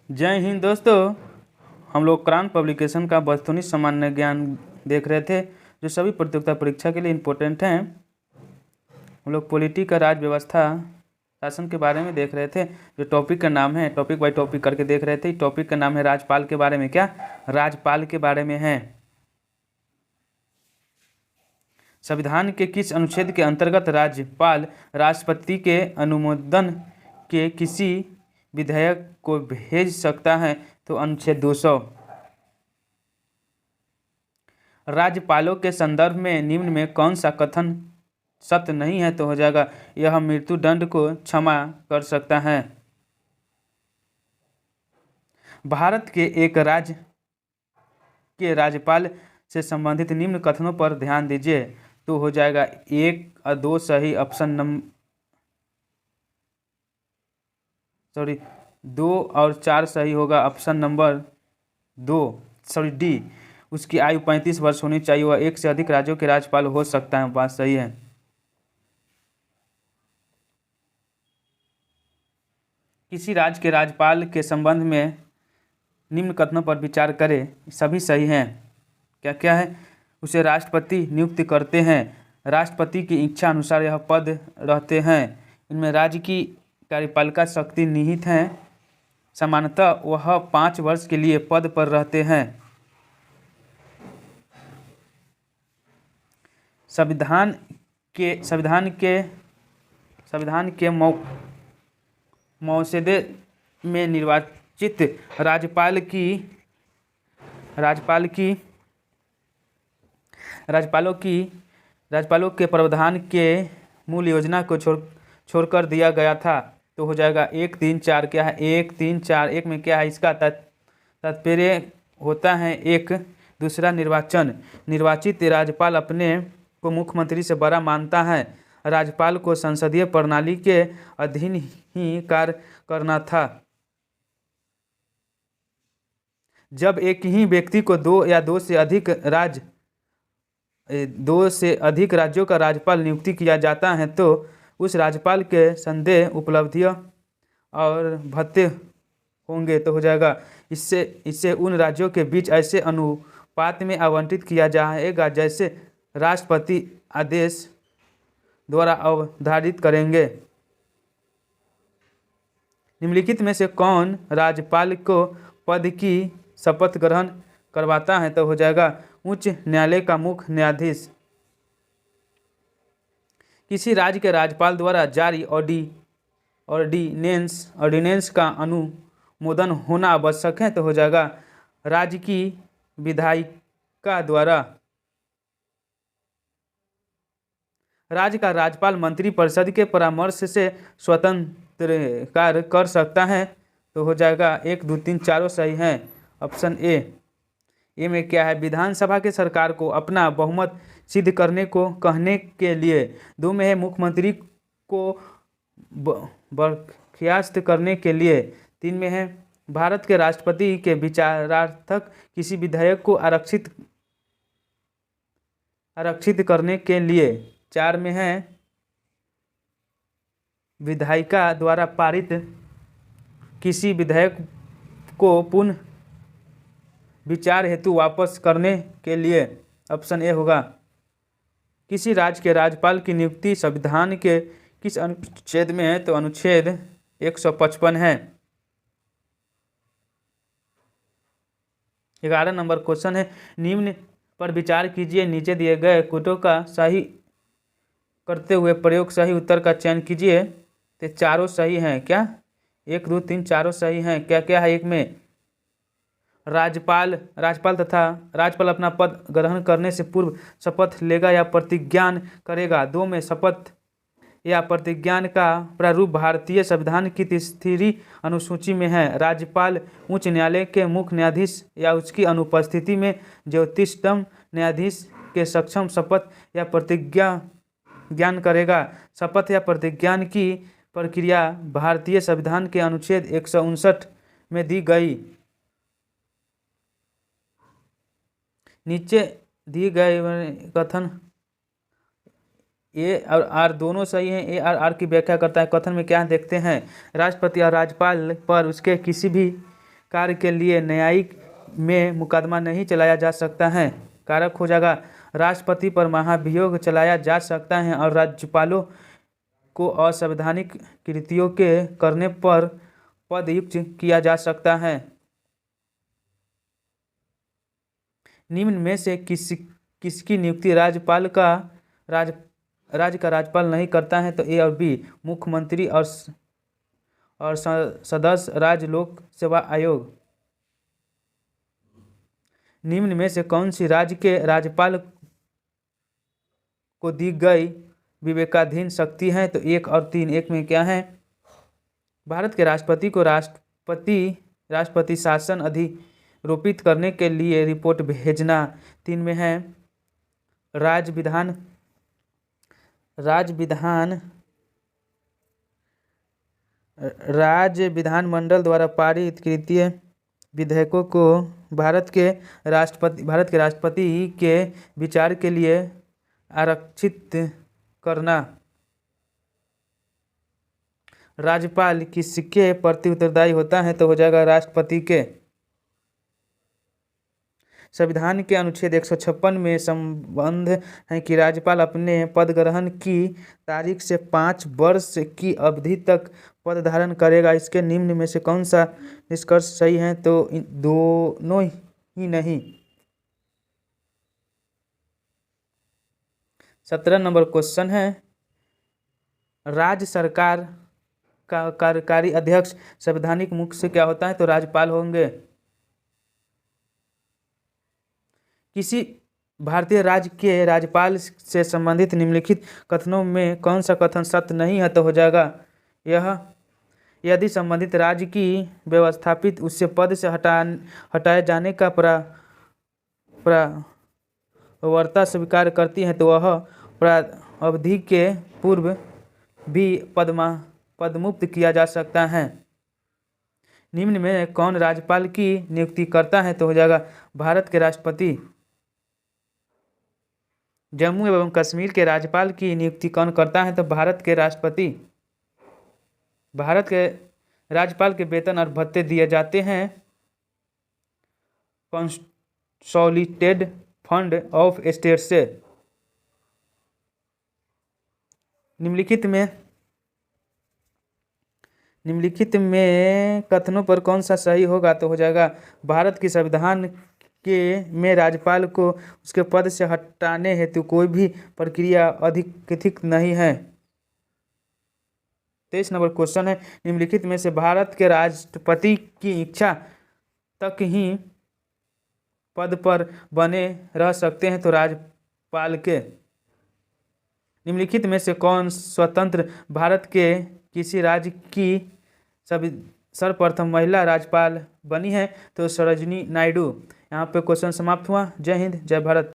जय हिंद दोस्तों। हम लोग क्रांत पब्लिकेशन का वस्तुनिष्ठ सामान्य ज्ञान देख रहे थे जो सभी प्रतियोगिता परीक्षा के लिए इम्पोर्टेंट हैं। हम लोग पॉलिटी का राज व्यवस्था शासन के बारे में देख रहे थे। जो टॉपिक का नाम है, टॉपिक बाय टॉपिक करके देख रहे थे। टॉपिक का नाम है राज्यपाल के बारे में। क्या राज्यपाल के बारे में है? संविधान के किस अनुच्छेद के अंतर्गत राज्यपाल राष्ट्रपति के अनुमोदन के किसी विधेयक को भेज सकता है? तो अनुच्छेद 200। राज्यपालों के संदर्भ में निम्न में कौन सा कथन सत्य नहीं है? तो हो जाएगा यह मृत्युदंड को क्षमा कर सकता है। भारत के एक राज्य के राज्यपाल से संबंधित निम्न कथनों पर ध्यान दीजिए। तो हो जाएगा 1 और 2 सही। ऑप्शन नंबर 2 और 4 सही होगा। Option number 2 D. उसकी आयु 35 वर्ष होनी चाहिए। वह एक से अधिक राज्यों के राज्यपाल हो सकता है। बात सही है। किसी राज्य के राज्यपाल के संबंध में निम्न कथनों पर विचार करें। सभी सही हैं। क्या क्या है? उसे राष्ट्रपति नियुक्त करते हैं। राष्ट्रपति की इच्छा अनुसार यह पद रहते हैं। इनमें राज्य की कार्यपालिका शक्ति निहित है। सामान्यतः वह 5 वर्ष के लिए पद पर रहते हैं। संविधान के मसौदे में निर्वाचित राज्यपालों के प्रावधान के मूल योजना को छोड़कर दिया गया था। तो हो जाएगा 1 3 4। क्या है? 1 3 4। एक में क्या है? इसका तात्पर्य होता है एक दूसरा निर्वाचित राज्यपाल अपने को मुख्यमंत्री से बड़ा मानता है। राज्यपाल को संसदीय प्रणाली के अधीन ही कार्य करना था। जब एक ही व्यक्ति को 2 से अधिक राज्यों का राज्यपाल नियुक्ति किया जाता है तो उस राज्यपाल के संदेह उपलब्धियां और भत्ते होंगे। तो हो जाएगा इससे उन राज्यों के बीच ऐसे अनुपात में आवंटित किया जाएगा जैसे राष्ट्रपति आदेश द्वारा अवधारित करेंगे। निम्नलिखित में से कौन राज्यपाल को पद की शपथ ग्रहण करवाता है? तो हो जाएगा उच्च न्यायालय का मुख्य न्यायाधीश। किसी राज्य के राज्यपाल द्वारा जारी ऑर्डिनेंस का अनुमोदन होना आवश्यक है। तो हो जाएगा राज्य की विधायिका द्वारा। राज्य का राज्यपाल मंत्रिपरिषद के परामर्श से स्वतंत्र कार्य कर सकता है। तो हो जाएगा 1 2 3 4 सही हैं। ऑप्शन ए में क्या है? विधानसभा के सरकार को अपना बहुमत सिद्ध करने को कहने के लिए। 2 में है मुख्यमंत्री को बर्खास्त करने के लिए। 3 में है भारत के राष्ट्रपति के विचारार्थक किसी विधेयक को आरक्षित करने के लिए। 4 में है विधायिका द्वारा पारित किसी विधेयक को पुनः विचार हेतु वापस करने के लिए। ऑप्शन ए होगा। किसी राज्य के राज्यपाल की नियुक्ति संविधान के किस अनुच्छेद में है? तो अनुच्छेद 155 है। 11 नंबर क्वेश्चन है, निम्न पर विचार कीजिए। नीचे दिए गए कोटों का सही करते हुए प्रयोग सही उत्तर का चयन कीजिए। तो चारों सही हैं। क्या? 1 2 3 चारों सही हैं। क्या क्या है? 1 में राज्यपाल अपना पद ग्रहण करने से पूर्व शपथ लेगा या प्रतिज्ञान करेगा। 2 में शपथ या प्रतिज्ञान का प्रारूप भारतीय संविधान की 3री अनुसूची में है। राज्यपाल उच्च न्यायालय के मुख्य न्यायाधीश या उसकी अनुपस्थिति में ज्योतिषतम न्यायाधीश के समक्ष शपथ या प्रतिज्ञान करेगा। शपथ या प्रतिज्ञान की प्रक्रिया भारतीय संविधान के अनुच्छेद 159 में दी गई। नीचे दिए गए कथन ए और आर दोनों सही हैं। ए आर की व्याख्या करता है। कथन में क्या देखते हैं? राष्ट्रपति और राज्यपाल पर उसके किसी भी कार्य के लिए न्यायिक में मुकदमा नहीं चलाया जा सकता है। कारक हो जाएगा राष्ट्रपति पर महाभियोग चलाया जा सकता है और राज्यपालों को असंवैधानिक कृतियों के करने पर पदच्युत किया जा सकता है। निम्न में से किसकी नियुक्ति राज्य का राज्यपाल नहीं करता है? तो ए और बी, मुख्यमंत्री और सदस्य राज्य लोक सेवा आयोग। निम्न में से कौन सी राज्य के राज्यपाल को दी गई विवेकाधीन शक्ति है? तो 1 और 3। 1 में क्या है? भारत के राष्ट्रपति को राष्ट्रपति शासन अधिरोपित करने के लिए रिपोर्ट भेजना। 3 में है राज्य विधानमंडल द्वारा पारित कृतीय विधेयकों को भारत के राष्ट्रपति के विचार के लिए आरक्षित करना। राज्यपाल किसके प्रति उत्तरदायी होता है? तो हो जाएगा राष्ट्रपति के। संविधान के अनुच्छेद 156 में संबंध है कि राज्यपाल अपने पद ग्रहण की तारीख से 5 वर्ष की अवधि तक पद धारण करेगा। इसके निम्न में से कौन सा निष्कर्ष सही है? तो दोनों ही नहीं। 17 नंबर क्वेश्चन है, राज्य सरकार का कार्यकारी अध्यक्ष संवैधानिक मुख्य से क्या होता है? तो राज्यपाल होंगे। किसी भारतीय राज्य के राज्यपाल से संबंधित निम्नलिखित कथनों में कौन सा कथन सत्य नहीं है? तो हो जाएगा यह, यदि संबंधित राज्य की व्यवस्थापित उससे पद से हटाए जाने का प्रवृत्ता स्वीकार करती है तो वह अवधि के पूर्व भी पदमुक्त किया जा सकता है। निम्न में कौन राज्यपाल की नियुक्ति करता है? तो हो जाएगा भारत के राष्ट्रपति। जम्मू एवं कश्मीर के राज्यपाल की नियुक्ति कौन करता है? तो भारत के राष्ट्रपति। भारत के राज्यपाल के वेतन और भत्ते दिए जाते हैं कंसोलिडेटेड फंड ऑफ स्टेट से। निम्नलिखित में कथनों पर कौन सा सही होगा? तो हो जाएगा भारत के संविधान में राज्यपाल को उसके पद से हटाने हेतु कोई भी प्रक्रिया अधिकृत नहीं है। 23 नंबर क्वेश्चन है, निम्नलिखित में से भारत के राष्ट्रपति की इच्छा तक ही पद पर बने रह सकते हैं? तो राज्यपाल के। निम्नलिखित में से कौन स्वतंत्र भारत के किसी राज्य की सर्वप्रथम महिला राज्यपाल बनी है? तो सरोजिनी नायडू। यहाँ पे क्वेश्चन समाप्त हुआ। जय हिंद, जय भारत।